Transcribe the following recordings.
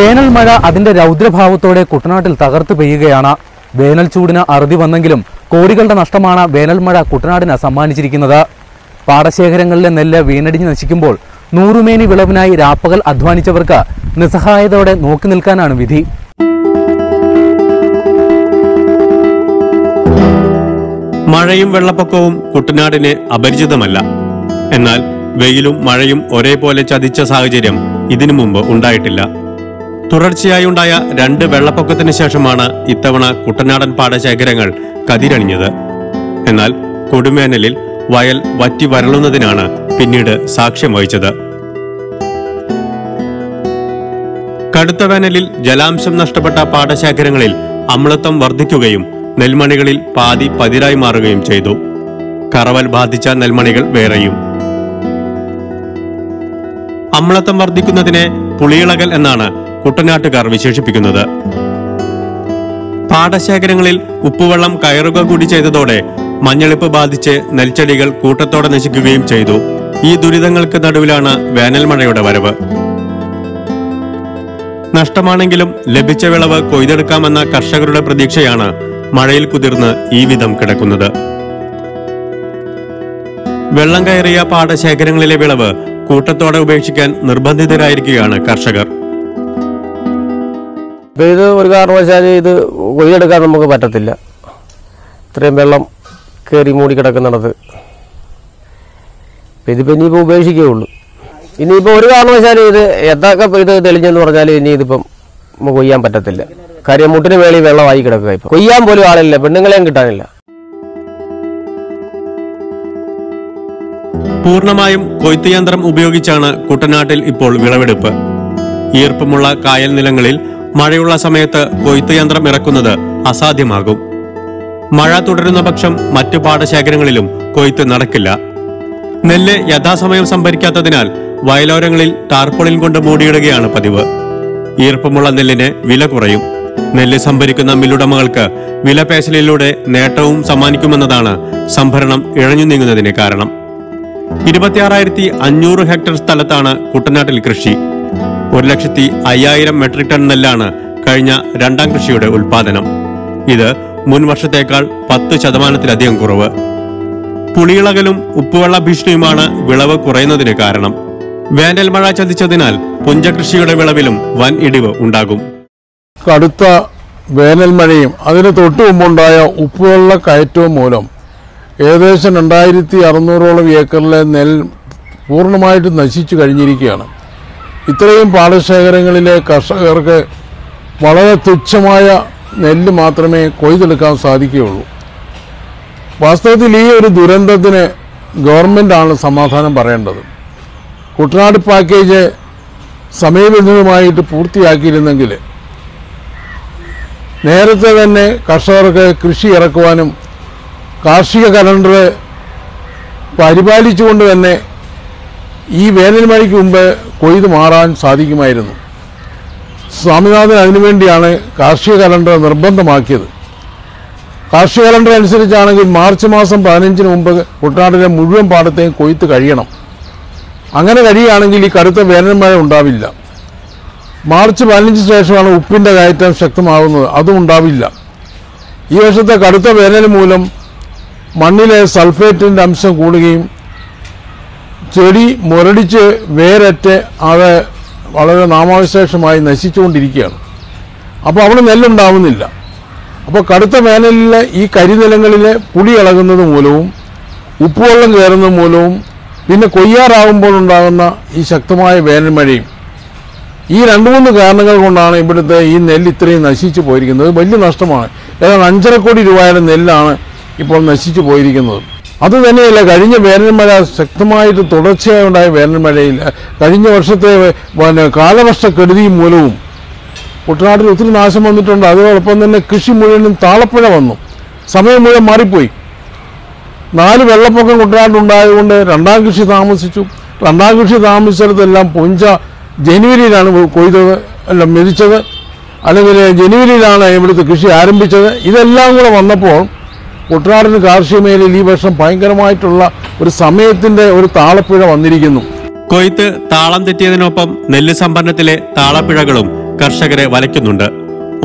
വേനൽ മഴ അതിന്റെ രൗദ്രഭാവത്തോടെ കുട്ടനാട്ടിൽ തകർത്തു പെയ്യുകയാണ്. വേനൽ ചൂടിന് അറുതി വന്നെങ്കിലും കോടികളുടെ നഷ്ടമാണ് വേനൽ മഴ കുട്ടനാടിന് സമ്മാനിച്ചിരിക്കുന്നത്. പാടശേഖരങ്ങളിലെ നെല്ല് വീണടിഞ്ഞ് നശിക്കുമ്പോൾ നൂറുമേനി വിളവിനായി രാപ്പകൽ അധ്വാനിച്ചവർക്ക് നിസ്സഹായതയോടെ നോക്കി നിൽക്കാനാണ് വിധി. മഴയും വെള്ളപ്പൊക്കവും കുട്ടനാടിന് അപരിചിതമല്ല. എന്നാൽ വെയിലും മഴയും ഒരേപോലെ ചതിച്ച സാഹചര്യം ഇതിനു മുമ്പ് ഉണ്ടായിട്ടില്ല. തുടർച്ചയായി ഉണ്ടായ 2 വെള്ളപ്പൊക്കത്തിന് ശേഷമാണ് ഇത്തവണ കുട്ടനാടൻ പാടശേഖരങ്ങൾ കതിരണിഞ്ഞത്. എന്നാൽ കൊടുംവേനലിൽ വയൽ വറ്റി വരളുന്നതിനാണ് പിന്നീട് സാക്ഷ്യം വഹിച്ചത്. കടുത്ത വേനലിൽ ജലാംശം നഷ്ടപ്പെട്ട പാടശേഖരങ്ങളിൽ അമ്ലത്വം വർദ്ധിക്കുകയും നെൽമണികളിൽ പാതി പതിരായി മാറുകയും ചെയ്തു. കറവൽ ബാധിച്ച നെൽമണികൾ വേറെയും. അമ്ലത്വം വർദ്ധിക്കുന്നതിനെ പുളിയിളകൽ എന്നാണ് കുട്ടനാട്ടുകാർ വിശേഷിപ്പിക്കുന്നത്. പാടശേഖരങ്ങളിൽ ഉപ്പുവെള്ളം കയറുക കൂടി ചെയ്തതോടെ മഞ്ഞളിപ്പ് ബാധിച്ച് നെൽച്ചെടികൾ കൂട്ടത്തോടെ നശിക്കുകയും ചെയ്തു. ഈ ദുരിതങ്ങൾക്ക് നടുവിലാണ് വേനൽ മഴയുടെ വരവ്. നഷ്ടമാണെങ്കിലും ലഭിച്ച വിളവ് കൊയ്തെടുക്കാമെന്ന കർഷകരുടെ പ്രതീക്ഷയാണ് മഴയിൽ കുതിർന്ന് ഈ വിധം കിടക്കുന്നത്. വെള്ളം കയറിയ പാടശേഖരങ്ങളിലെ വിളവ് കൂട്ടത്തോടെ ഉപേക്ഷിക്കാൻ നിർബന്ധിതരായിരിക്കുകയാണ് കർഷകർ. ഇത് ഒരു കാരണവശാലും ഇത് കൊയ്തെടുക്കാൻ നമുക്ക് പറ്റത്തില്ല. ഇത്രയും വെള്ളം കയറി മൂടി കിടക്കുന്നിടത്ത് ഇതിപ്പോൾ ഇനിയിപ്പോൾ ഉപേക്ഷിക്കുകയുള്ളൂ. ഇനിയിപ്പോൾ ഒരു കാരണവശാലും ഇത് എന്തൊക്കെ ഇത് തെളിഞ്ഞെന്ന് പറഞ്ഞാലും ഇനി ഇതിപ്പം നമുക്ക് കൊയ്യാൻ പറ്റത്തില്ല. കാര്യം മുട്ടിന് വേളി വെള്ളമായി കിടക്കുക. ഇപ്പം കൊയ്യാൻ പോലും ആളില്ല, പെണ്ണുങ്ങളെയും കിട്ടാനില്ല. പൂർണ്ണമായും കൊയ്ത്ത് യന്ത്രം ഉപയോഗിച്ചാണ് കുട്ടനാട്ടിൽ ഇപ്പോൾ വിളവെടുപ്പ്. ഈർപ്പമുള്ള കായൽ നിലങ്ങളിൽ മഴയുള്ള സമയത്ത് കൊയ്ത്ത് യന്ത്രം ഇറക്കുന്നത് അസാധ്യമാകും. മഴ തുടരുന്ന പക്ഷം മറ്റു പാടശേഖരങ്ങളിലും കൊയ്ത്ത് നടക്കില്ല. നെല്ല് യഥാസമയം സംഭരിക്കാത്തതിനാൽ വയലോരങ്ങളിൽ ടാർപോളിൻ കൊണ്ട് മൂടിയിടുകയാണ് പതിവ്. ഈർപ്പമുള്ള നെല്ലിന് വില കുറയും. നെല്ല് സംഭരിക്കുന്ന മില്ലുടമകൾക്ക് വിലപേശലിലൂടെ നേട്ടവും സമ്മാനിക്കുമെന്നതാണ് സംഭരണം ഇഴഞ്ഞു നീങ്ങുന്നതിന് കാരണം. 26,500 ഹെക്ടർ സ്ഥലത്താണ് കുട്ടനാട്ടിൽ കൃഷി. 1,05,000 മെട്രിക് ടൺ നെല്ലാണ് കഴിഞ്ഞ 2ാം കൃഷിയുടെ ഉൽപാദനം. ഇത് മുൻ വർഷത്തേക്കാൾ 10% കുറവ്. പുളിയിളകലും ഉപ്പുവെള്ള ഭീഷണിയുമാണ് വിളവ് കുറയുന്നതിന് കാരണം. വേനൽ മഴ ചതിച്ചതിനാൽ പുഞ്ചകൃഷിയുടെ വിളവിലും വൻ ഇടിവ് ഉണ്ടാകും. കടുത്ത വേനൽ മഴയും അതിന് തൊട്ടു മുമ്പുണ്ടായ ഉപ്പുവെള്ള കയറ്റവും മൂലം ഏകദേശം 2,600ഓളം ഏക്കറിലെ നെൽ പൂർണ്ണമായിട്ട് നശിച്ചു കഴിഞ്ഞിരിക്കുകയാണ്. ഇത്രയും പാടശേഖരങ്ങളിലെ കർഷകർക്ക് വളരെ തുച്ഛമായ നെല്ല് മാത്രമേ കൊയ്തെടുക്കാൻ സാധിക്കുകയുള്ളൂ. വാസ്തവത്തിൽ ഈ ഒരു ദുരന്തത്തിന് ഗവൺമെൻറ്റാണ് സമാധാനം പറയേണ്ടത്. കുട്ടനാട് പാക്കേജ് സമയബന്ധിതമായിട്ട് പൂർത്തിയാക്കിയിരുന്നെങ്കിൽ നേരത്തെ തന്നെ കർഷകർക്ക് കൃഷി ഇറക്കുവാനും കാർഷിക കലണ്ടർ പരിപാലിച്ചുകൊണ്ട് തന്നെ ഈ വേനൽ മഴയ്ക്ക് മുമ്പ് കൊയ്ത് മാറാൻ സാധിക്കുമായിരുന്നു. സ്വാമിനാഥൻ അതിനുവേണ്ടിയാണ് കാർഷിക കലണ്ടർ നിർബന്ധമാക്കിയത്. കാർഷിക കലണ്ടർ അനുസരിച്ചാണെങ്കിൽ മാർച്ച് മാസം 15-ന് മുമ്പ് കുട്ടനാട്ടിലെ മുഴുവൻ പാടത്തെയും കൊയ്ത്ത് കഴിയണം. അങ്ങനെ കഴിയുകയാണെങ്കിൽ ഈ കടുത്ത വേനൽ മഴ ഉണ്ടാവില്ല. മാർച്ച് 15 ശേഷമാണ് ഉപ്പിൻ്റെ കയറ്റം ശക്തമാകുന്നത്, അതും ഉണ്ടാവില്ല. ഈ വർഷത്തെ കടുത്ത വേനൽ മൂലം മണ്ണിലെ സൾഫേറ്റിൻ്റെ അംശം കൂടുകയും ചെടി മുരടിച്ച് വേരറ്റ് അത് വളരെ നാമാവശേഷമായി നശിച്ചുകൊണ്ടിരിക്കുകയാണ്. അപ്പോൾ അവിടെ നെല്ലുണ്ടാവുന്നില്ല. അപ്പോൾ കടുത്ത വേനലിൽ ഈ കരിനിലങ്ങളിലെ പുളി ഇളകുന്നത് മൂലവും ഉപ്പുവെള്ളം കയറുന്നത് മൂലവും പിന്നെ കൊയ്യാറാകുമ്പോൾ ഉണ്ടാകുന്ന ഈ ശക്തമായ വേനൽ മഴയും ഈ 2-3 കാരണങ്ങൾ കൊണ്ടാണ് ഇവിടുത്തെ ഈ നെല്ല് ഇത്രയും നശിച്ചു പോയിരിക്കുന്നത്. വലിയ നഷ്ടമാണ്. ഏതാണ്ട് 5.5 കോടി രൂപയുടെ നെല്ലാണ് ഇപ്പോൾ നശിച്ചു പോയിരിക്കുന്നത്. അതുതന്നെയല്ല, കഴിഞ്ഞ വേനൽ മഴ ശക്തമായിട്ട് തുടർച്ചയായി ഉണ്ടായ വേനൽ മഴയിൽ കഴിഞ്ഞ വർഷത്തെ കാലവർഷക്കെടുതി മൂലവും കുട്ടനാട്ടിൽ ഒത്തിരി നാശം വന്നിട്ടുണ്ട്. അതോടൊപ്പം തന്നെ കൃഷി മുഴുവനും താളപ്പുഴ വന്നു, സമയം മുഴുവൻ മാറിപ്പോയി. 4 വെള്ളപ്പൊക്കം കുട്ടനാട്ടിലുണ്ടായതുകൊണ്ട് 2ാം കൃഷി താമസിച്ചു. 2ാം കൃഷി താമസിച്ചിടത്തെല്ലാം പുഞ്ച ജനുവരിയിലാണ് കൊയ്തത്, അല്ല മെതിച്ചത്, അല്ലെങ്കിൽ ജനുവരിയിലാണ് ഇവിടുത്തെ കൃഷി ആരംഭിച്ചത്. ഇതെല്ലാം കൂടെ വന്നപ്പോൾ കുട്ടനാടിന് കാർഷിക മേഖലയിൽ ഈ വർഷം ഭയങ്കരമായിട്ടുള്ള ഒരു സമയത്തിന്റെ ഒരു താളപ്പിഴ വന്നിരിക്കുന്നു. കൊയ്ത്ത് താളം തെറ്റിയതിനൊപ്പം നെല്ല് സംഭരണത്തിലെ താളപ്പിഴകളും കർഷകരെ വലയ്ക്കുന്നുണ്ട്.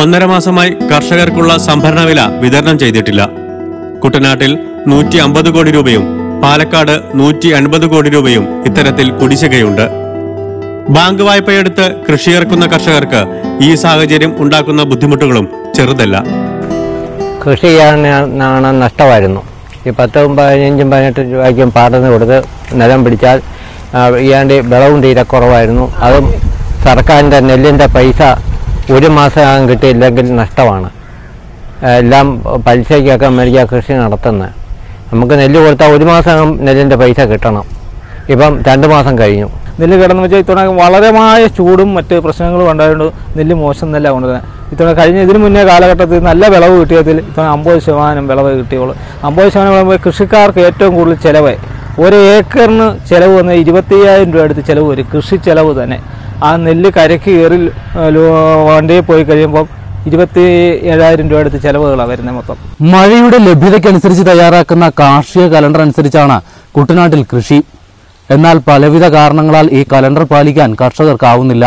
1.5 മാസമായി കർഷകർക്കുള്ള സംഭരണ വില വിതരണം ചെയ്തിട്ടില്ല. കുട്ടനാട്ടിൽ 150 കോടി രൂപയും പാലക്കാട് 180 കോടി രൂപയും ഇത്തരത്തിൽ കുടിശ്ശികയുണ്ട്. ബാങ്ക് വായ്പയെടുത്ത് കൃഷിയിറക്കുന്ന കർഷകർക്ക് ഈ സാഹചര്യം ഉണ്ടാക്കുന്ന ബുദ്ധിമുട്ടുകളും ചെറുതല്ല. കൃഷി ചെയ്യാനാണ് നഷ്ടമായിരുന്നു. ഈ 10, 15, 18 രൂപയ്ക്കും പാടന്ന് കൊടുത്ത് നിലം പിടിച്ചാൽ ചെയ്യാണ്ട് വിളവും തീരെ കുറവായിരുന്നു. അതും സർക്കാരിൻ്റെ നെല്ലിൻ്റെ പൈസ 1 മാസം കിട്ടിയില്ലെങ്കിൽ നഷ്ടമാണ്. എല്ലാം പലിശയ്ക്കൊക്കെ മേടിക്കുക കൃഷി നടത്തുന്നത്. നമുക്ക് നെല്ല് കൊടുത്താൽ 1 മാസം നെല്ലിൻ്റെ പൈസ കിട്ടണം. ഇപ്പം 2 മാസം കഴിഞ്ഞു. നെല്ല് കിടന്നു വെച്ചാൽ ഇത്തവണ വളരെമായ ചൂടും മറ്റ് പ്രശ്നങ്ങളും ഉണ്ടായതുകൊണ്ട് നെല്ല് മോശം നെല്ലാണ് കൊണ്ടുവരുന്നത്. ഇത്തവണ ഇതിനു മുന്നേ കാലഘട്ടത്തിൽ നല്ല വിളവ് കിട്ടിയതിൽ ഇത്തവണ 50% വിളവ് കിട്ടിയുള്ളൂ. 50% വിളവ് കൃഷിക്കാർക്ക് ഏറ്റവും കൂടുതൽ ചിലവായി. 1 ഏക്കറിന് ചിലവ് വന്ന് 25,000 രൂപ അടുത്ത് ചിലവ് വരും. കൃഷി ചിലവ് തന്നെ. ആ നെല്ല് കരയ്ക്ക് കയറി വണ്ടിയിൽ പോയി കഴിയുമ്പോൾ 27,000 രൂപ അടുത്ത് ചിലവുകളാണ് വരുന്നത് മൊത്തം. മഴയുടെ ലഭ്യതയ്ക്കനുസരിച്ച് തയ്യാറാക്കുന്ന കാർഷിക കലണ്ടർ അനുസരിച്ചാണ് കുട്ടനാട്ടിൽ കൃഷി. എന്നാൽ പലവിധ കാരണങ്ങളാൽ ഈ കലണ്ടർ പാലിക്കാൻ കർഷകർക്കാവുന്നില്ല.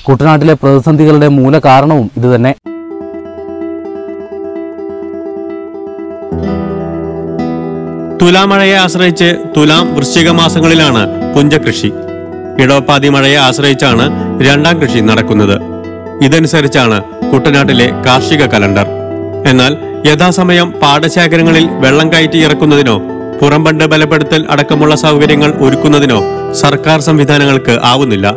കുട്ടനാട്ടിലെ പ്രതിസന്ധികളുടെ മൂല കാരണവും ഇതുതന്നെ. തുലാമഴയെ ആശ്രയിച്ച് തുലാം വൃശ്ചിക മാസങ്ങളിലാണ് പുഞ്ചകൃഷി. ഇടവപ്പാതി മഴയെ ആശ്രയിച്ചാണ് 2ാം കൃഷി നടക്കുന്നത്. ഇതനുസരിച്ചാണ് കുട്ടനാട്ടിലെ കാർഷിക കലണ്ടർ. എന്നാൽ യഥാസമയം പാടശേഖരങ്ങളിൽ വെള്ളം കയറ്റി ഇറക്കുന്നതിനോ പുറംബണ്ട് ബലപ്പെടുത്തൽ അടക്കമുള്ള സൗകര്യങ്ങൾ ഒരുക്കുന്നതിനോ സർക്കാർ സംവിധാനങ്ങൾക്ക് ആവുന്നില്ല.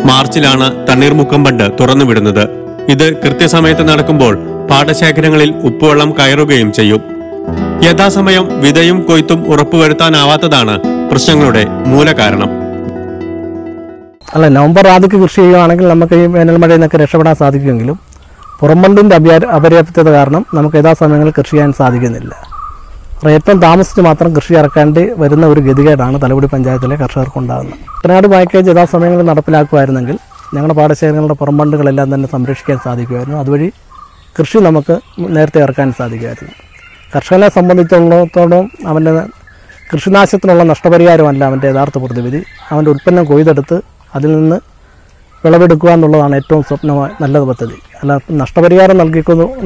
മാർച്ചിലാണ് തണ്ണീർമുക്കം ബണ്ട് തുറന്നുവിടുന്നത്. ഇത് കൃത്യസമയത്ത് നടക്കുമ്പോൾ പാടശേഖരങ്ങളിൽ ഉപ്പുവെള്ളം കയറുകയും ചെയ്യും. യഥാസമയം വിതയും കൊയ്ത്തും ഉറപ്പുവരുത്താനാവാത്തതാണ് പ്രശ്നങ്ങളുടെ മൂലകാരണം. നവംബർ ആദ്യക്ക് കൃഷി ചെയ്യുകയാണെങ്കിൽ നമുക്ക് ഈ വേനൽ മഴയിൽ നിന്നൊക്കെ രക്ഷപ്പെടാൻ സാധിക്കുമെങ്കിലും പുറംബണ്ടിൻ്റെ അപര്യാപ്തത കാരണം നമുക്ക് യഥാസമയങ്ങളിൽ കൃഷി ചെയ്യാൻ സാധിക്കുന്നില്ല. ഏറ്റവും താമസിച്ച് മാത്രം കൃഷി ഇറക്കേണ്ടി വരുന്ന ഒരു ഗതികേടാണ് തലമുടി പഞ്ചായത്തിലെ കർഷകർക്കുണ്ടാകുന്നത്. കുട്ടനാട് പാക്കേജ് യഥാസമയങ്ങളിൽ നടപ്പിലാക്കുമായിരുന്നെങ്കിൽ ഞങ്ങളുടെ പാടശേഖരങ്ങളുടെ പുറംബണ്ടുകളെല്ലാം തന്നെ സംരക്ഷിക്കാൻ സാധിക്കുമായിരുന്നു. അതുവഴി കൃഷി നമുക്ക് നേരത്തെ ഇറക്കാൻ സാധിക്കുമായിരുന്നു. കർഷകനെ സംബന്ധിച്ചിടത്തോളം അവൻ്റെ കൃഷിനാശത്തിനുള്ള നഷ്ടപരിഹാരമല്ല അവൻ്റെ യഥാർത്ഥ പ്രതിവിധി. അവൻ്റെ ഉൽപ്പന്നം കൊയ്തെടുത്ത് അതിൽ നിന്ന് വിളവെടുക്കുക എന്നുള്ളതാണ് ഏറ്റവും നല്ല പദ്ധതി. അല്ല, നഷ്ടപരിഹാരം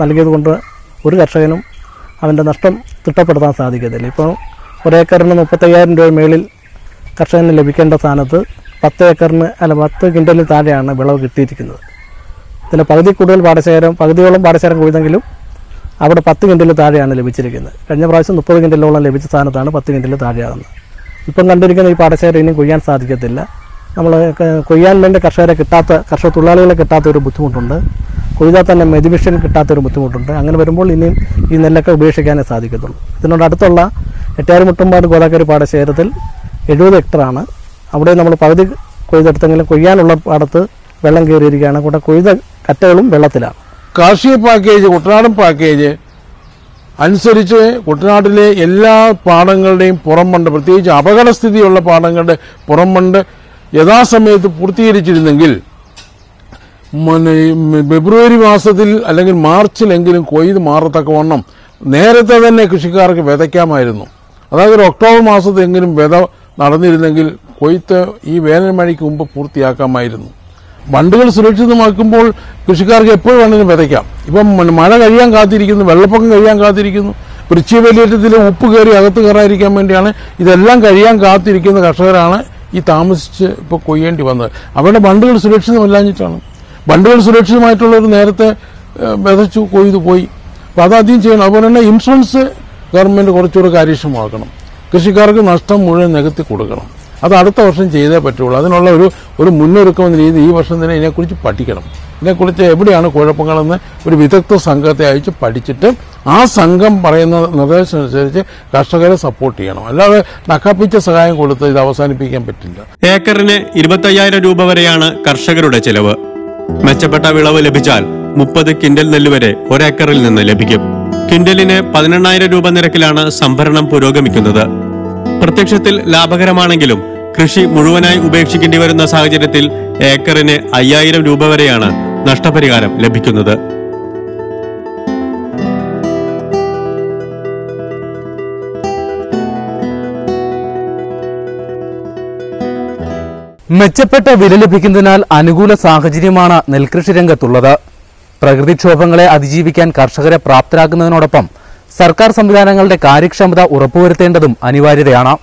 നൽകിയത് കൊണ്ട് ഒരു കർഷകനും അവൻ്റെ നഷ്ടം തിട്ടപ്പെടുത്താൻ സാധിക്കത്തില്ല. ഇപ്പോൾ 1 ഏക്കറിന് 35,000 രൂപ മേളിൽ കർഷകന് ലഭിക്കേണ്ട സ്ഥാനത്ത് 10 ക്വിൻ്റലിൽ താഴെയാണ് വിളവ് കിട്ടിയിരിക്കുന്നത്. ഇതിൽ പകുതിയോളം പാടശേഖരം കൊയ്തെങ്കിലും അവിടെ 10 ക്വിൻ്റലിൽ താഴെയാണ് ലഭിച്ചിരിക്കുന്നത്. കഴിഞ്ഞ പ്രാവശ്യം 30 ക്വിൻ്റലോളം ലഭിച്ച സ്ഥാനത്താണ് 10 ക്വിൻ്റലിൽ താഴെയാകുന്നത്. ഇപ്പം കണ്ടിരിക്കുന്ന ഈ പാടശേഖരം ഇനിയും കൊയ്യാൻ സാധിക്കത്തില്ല. നമ്മൾ കൊയ്യാൻ വേണ്ടി കർഷക തൊഴിലാളികളെ കിട്ടാത്ത ഒരു ബുദ്ധിമുട്ടുണ്ട്. കൊയ്താൽ തന്നെ മെതിമിഷൻ കിട്ടാത്തൊരു ബുദ്ധിമുട്ടുണ്ട്. അങ്ങനെ വരുമ്പോൾ ഇനിയും ഈ നെല്ലൊക്കെ ഉപേക്ഷിക്കാനേ സാധിക്കത്തുള്ളൂ. ഇതിനോട് അടുത്തുള്ള എട്ടാറുമുട്ടുംപാട് ഗോദാക്കരി പാടശേഖരത്തിൽ 70 ഹെക്ടറാണ്. അവിടെ നമ്മൾ പകുതി കൊയ്തെടുത്തെങ്കിലും കൊയ്യാനുള്ള പാടത്ത് വെള്ളം കയറിയിരിക്കുകയാണ്. കൂടെ കൊയ്ത കറ്റകളും വെള്ളത്തിലാണ്. കാർഷിക പാക്കേജ്, കുട്ടനാടൻ പാക്കേജ് അനുസരിച്ച് കുട്ടനാട്ടിലെ എല്ലാ പാടങ്ങളുടെയും പുറംബണ്ട്, പ്രത്യേകിച്ച് അപകടസ്ഥിതിയുള്ള പാടങ്ങളുടെ പുറംബണ്ട് യഥാസമയത്ത് പൂർത്തീകരിച്ചിരുന്നെങ്കിൽ ഫെബ്രുവരി മാസത്തിൽ അല്ലെങ്കിൽ മാർച്ചിലെങ്കിലും കൊയ്ത് മാറത്തക്കവണ്ണം നേരത്തെ തന്നെ കൃഷിക്കാർക്ക് വിതയ്ക്കാമായിരുന്നു. അതായത് ഒരു ഒക്ടോബർ മാസത്തെങ്കിലും വിത നടന്നിരുന്നെങ്കിൽ കൊയ്ത്ത് ഈ വേനൽ മഴയ്ക്ക് മുമ്പ് പൂർത്തിയാക്കാമായിരുന്നു. ബണ്ടുകൾ സുരക്ഷിതമാക്കുമ്പോൾ കൃഷിക്കാർക്ക് എപ്പോഴും വേണമെങ്കിലും വിതയ്ക്കാം. ഇപ്പം മഴ കഴിയാൻ കാത്തിരിക്കുന്നു, വെള്ളപ്പൊക്കം കഴിയാൻ കാത്തിരിക്കുന്നു, വൃശ്ചികവേലിയേറ്റത്തിൽ ഉപ്പ് കയറി അകത്ത് കയറാതിരിക്കാൻ വേണ്ടിയാണ് ഇതെല്ലാം കഴിയാൻ കാത്തിരിക്കുന്ന കർഷകരാണ് ഈ താമസിച്ച് ഇപ്പോൾ കൊയ്യേണ്ടി വന്നത്. അവരുടെ ബണ്ടുകൾ സുരക്ഷിതമല്ലാഞ്ഞിട്ടാണ്. ബണ്ടുകൾ സുരക്ഷിതമായിട്ടുള്ളവർ നേരത്തെ വിതച്ചു കൊയ്തു പോയി. അപ്പോൾ അതാദ്യം ചെയ്യണം. അതുപോലെ തന്നെ ഇൻഷുറൻസ് ഗവൺമെൻറ് കുറച്ചുകൂടെ കാര്യക്ഷമമാക്കണം. കൃഷിക്കാർക്ക് നഷ്ടം മുഴുവൻ നികത്തി കൊടുക്കണം. അത് അടുത്ത വർഷം ചെയ്തേ പറ്റുള്ളൂ. അതിനുള്ള ഒരു മുന്നൊരുക്കം എന്ന രീതി ഈ വർഷം തന്നെ ഇതിനെക്കുറിച്ച് പഠിക്കണം. ഇതിനെക്കുറിച്ച് എവിടെയാണ് കുഴപ്പങ്ങളെന്ന് ഒരു വിദഗ്ധ സംഘത്തെ അയച്ച് പഠിച്ചിട്ട് ആ സംഘം പറയുന്ന നിർദ്ദേശം അനുസരിച്ച് കർഷകരെ സപ്പോർട്ട് ചെയ്യണം. അല്ലാതെ നക്കാപ്പിച്ച സഹായം കൊടുത്ത് ഇത് അവസാനിപ്പിക്കാൻ പറ്റില്ല. ഏക്കറിന് 25,000 രൂപ വരെയാണ് കർഷകരുടെ ചെലവ്. മെച്ചപ്പെട്ട വിളവ് ലഭിച്ചാൽ 30 ക്വിൻ്റൽ നെല്ല് വരെ 1 ഏക്കറിൽ നിന്ന് ലഭിക്കും. ക്വിൻ്റലിന് 18,000 രൂപ നിരക്കിലാണ് സംഭരണം പുരോഗമിക്കുന്നത്. പ്രത്യക്ഷത്തിൽ ലാഭകരമാണെങ്കിലും കൃഷി മുഴുവനായി ഉപേക്ഷിക്കേണ്ടി വരുന്ന സാഹചര്യത്തിൽ ഏക്കറിന് 5,000 രൂപ വരെയാണ് നഷ്ടപരിഹാരം ലഭിക്കുന്നത്. മെച്ചപ്പെട്ട വില ലഭിക്കുന്നതിനാൽ അനുകൂല സാഹചര്യമാണ് നെൽകൃഷി രംഗത്തുള്ളത്. പ്രകൃതിക്ഷോഭങ്ങളെ അതിജീവിക്കാൻ കർഷകരെ പ്രാപ്തരാക്കുന്നതിനോടൊപ്പം സർക്കാർ സംവിധാനങ്ങളുടെ കാര്യക്ഷമത ഉറപ്പുവരുത്തേണ്ടതും അനിവാര്യതയാണ്.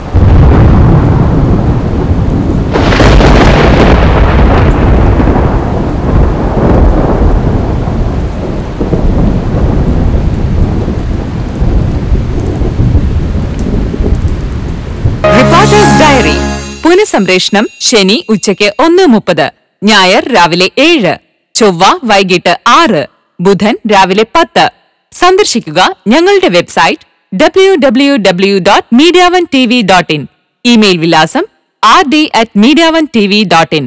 റിപ്പോർട്ടേഴ്സ് ഡയറി പുനഃസംപ്രേഷണം ശനി ഉച്ചയ്ക്ക് 1:30, ഞായർ രാവിലെ 7, ചൊവ്വ വൈകിട്ട് 6, ബുധൻ രാവിലെ 10. സന്ദർശിക്കുക ഞങ്ങളുടെ വെബ്സൈറ്റ് www.mediaontv.in. ഇമെയിൽ വിലാസം rd@mediaontv.in.